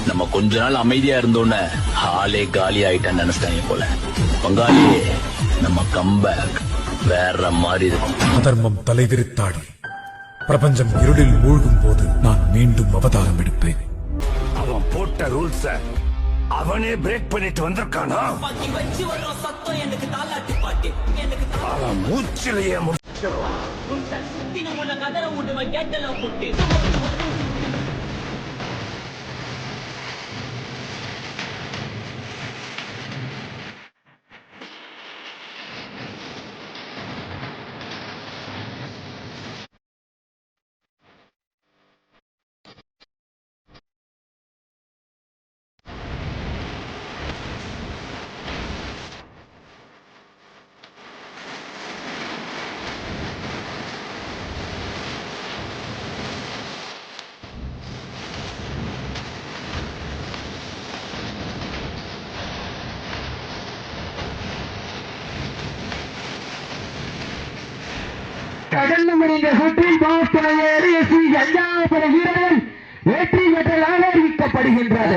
நம்ம கொஞ்ச நாள் அமைதியா இருந்தோன்னு ஆளே காலி ஆயிட்டான்னு நினைச்சிட்டாங்க போல. பங்காளி, நம்ம கம்பேக் வேற மாதிரி இருக்கும். அதர்மம் தலைவிரித்தாடி பிரபஞ்சம் இருளில் மூழ்கும் போது நான் மீண்டும் அவதாரம் எடுப்பேன். அவன் போட்ட ரூல்ஸ அவனே பிரேக் பண்ணிட்டு வந்திருக்கானா? அவன் மூச்சிலேயே கடந்து முடிந்த சுற்றில் பாஸ்தனையேறி வீரர்கள் வெற்றி பெற்றதாக அறிவிக்கப்படுகின்றது.